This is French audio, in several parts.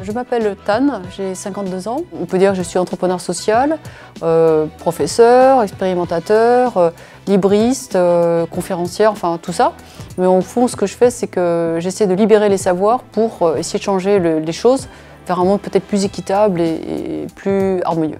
Je m'appelle Tan, j'ai 52 ans. On peut dire que je suis entrepreneur social, professeur, expérimentateur, libriste, conférencière, enfin tout ça. Mais au fond, ce que je fais, c'est que j'essaie de libérer les savoirs pour essayer de changer les choses vers un monde peut-être plus équitable et plus harmonieux.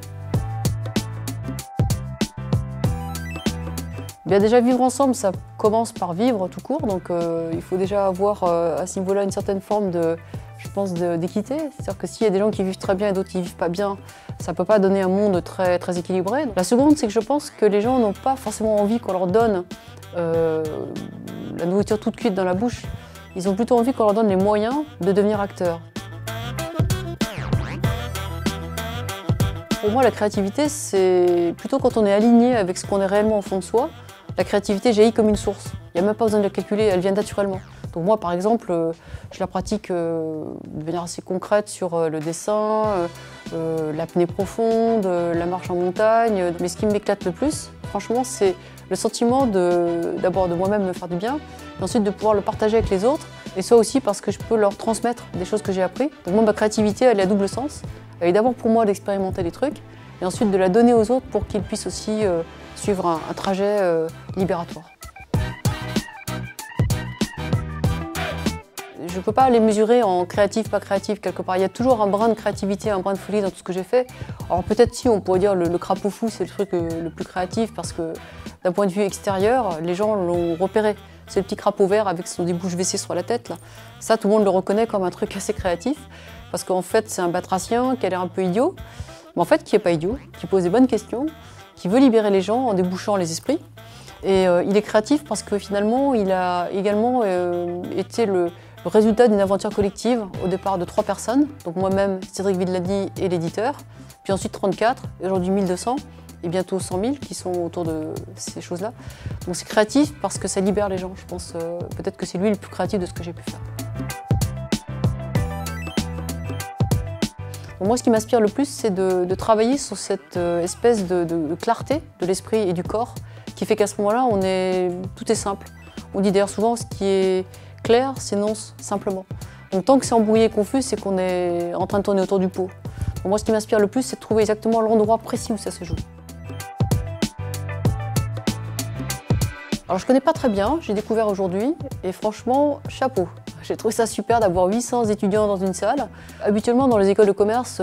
Bien, déjà, vivre ensemble, ça commence par vivre tout court. Donc il faut déjà avoir à ce niveau-là une certaine forme de, je pense, d'équité. C'est-à-dire que s'il y a des gens qui vivent très bien et d'autres qui ne vivent pas bien, ça ne peut pas donner un monde très équilibré. La seconde, c'est que je pense que les gens n'ont pas forcément envie qu'on leur donne la nourriture toute cuite dans la bouche. Ils ont plutôt envie qu'on leur donne les moyens de devenir acteurs. Pour moi, la créativité, c'est plutôt quand on est aligné avec ce qu'on est réellement au fond de soi. La créativité jaillit comme une source. Il n'y a même pas besoin de la calculer, elle vient naturellement. Donc moi, par exemple, je la pratique de manière assez concrète sur le dessin, l'apnée profonde, la marche en montagne. Mais ce qui m'éclate le plus, franchement, c'est le sentiment d'abord de moi-même me faire du bien, et ensuite de pouvoir le partager avec les autres, et ça aussi parce que je peux leur transmettre des choses que j'ai apprises. Donc moi, ma créativité, elle est à double sens. Elle est d'abord pour moi d'expérimenter des trucs, et ensuite de la donner aux autres pour qu'ils puissent aussi suivre un trajet libératoire. Je ne peux pas les mesurer en créatif, pas créatif, quelque part. Il y a toujours un brin de créativité, un brin de folie dans tout ce que j'ai fait. Alors peut-être si on pourrait dire le crapaud fou, c'est le truc le plus créatif parce que d'un point de vue extérieur, les gens l'ont repéré. C'est le petit crapaud vert avec son débouche WC sur la tête, là. Ça, tout le monde le reconnaît comme un truc assez créatif parce qu'en fait, c'est un batracien qui a l'air un peu idiot, mais en fait, qui n'est pas idiot, qui pose des bonnes questions, qui veut libérer les gens en débouchant les esprits. Et il est créatif parce que finalement, il a également été le résultat d'une aventure collective au départ de 3 personnes, donc moi-même, Cédric Villani et l'éditeur, puis ensuite 34, et aujourd'hui 1200 et bientôt 100 000 qui sont autour de ces choses-là. Donc c'est créatif parce que ça libère les gens, je pense. Peut-être que c'est lui le plus créatif de ce que j'ai pu faire. Donc moi, ce qui m'inspire le plus, c'est de travailler sur cette espèce de clarté de l'esprit et du corps qui fait qu'à ce moment-là, tout est simple. On dit d'ailleurs souvent ce qui est clair s'énonce simplement. Donc tant que c'est embrouillé et confus, c'est qu'on est en train de tourner autour du pot. Donc moi, ce qui m'inspire le plus, c'est de trouver exactement l'endroit précis où ça se joue. Alors je ne connais pas très bien, j'ai découvert aujourd'hui et franchement, chapeau. J'ai trouvé ça super d'avoir 800 étudiants dans une salle. Habituellement, dans les écoles de commerce,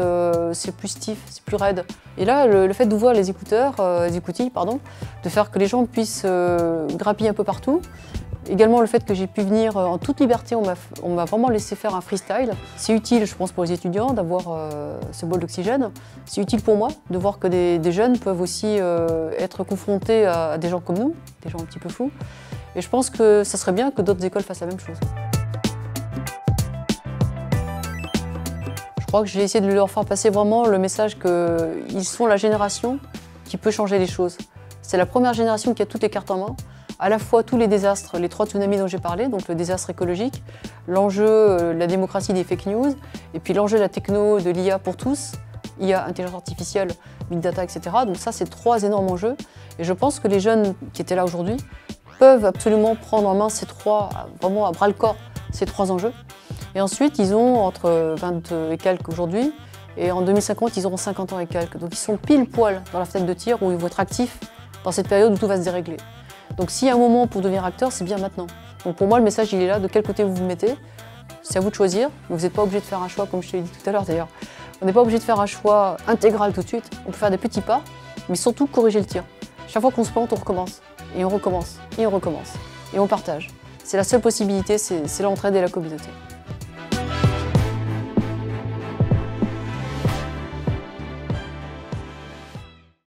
c'est plus stiff, c'est plus raide. Et là, le fait d'ouvrir les écoutilles, de faire que les gens puissent grappiller un peu partout. Également le fait que j'ai pu venir en toute liberté, on m'a vraiment laissé faire un freestyle. C'est utile, je pense, pour les étudiants d'avoir ce bol d'oxygène. C'est utile pour moi de voir que des jeunes peuvent aussi être confrontés à des gens comme nous, des gens un petit peu fous. Et je pense que ça serait bien que d'autres écoles fassent la même chose. Je crois que j'ai essayé de leur faire passer vraiment le message qu'ils sont la génération qui peut changer les choses. C'est la première génération qui a toutes les cartes en main. À la fois tous les désastres, les 3 tsunamis dont j'ai parlé, donc le désastre écologique, l'enjeu, la démocratie des fake news, et puis l'enjeu de la techno, de l'IA pour tous, IA, intelligence artificielle, big data, etc. Donc ça, c'est 3 énormes enjeux. Et je pense que les jeunes qui étaient là aujourd'hui peuvent absolument prendre en main ces 3, vraiment à bras-le-corps, ces 3 enjeux. Et ensuite, ils ont entre 20 et quelques aujourd'hui, et en 2050, ils auront 50 ans et quelques. Donc ils sont pile poil dans la fenêtre de tir où ils vont être actifs dans cette période où tout va se dérégler. Donc s'il y a un moment pour devenir acteur, c'est bien maintenant. Donc pour moi, le message, il est là, de quel côté vous vous mettez. C'est à vous de choisir, mais vous n'êtes pas obligé de faire un choix, comme je te l'ai dit tout à l'heure d'ailleurs. On n'est pas obligé de faire un choix intégral tout de suite. On peut faire des petits pas, mais surtout corriger le tir. Chaque fois qu'on se plante, on recommence. Et on recommence, et on recommence. Et on partage. C'est la seule possibilité, c'est l'entraide et la communauté.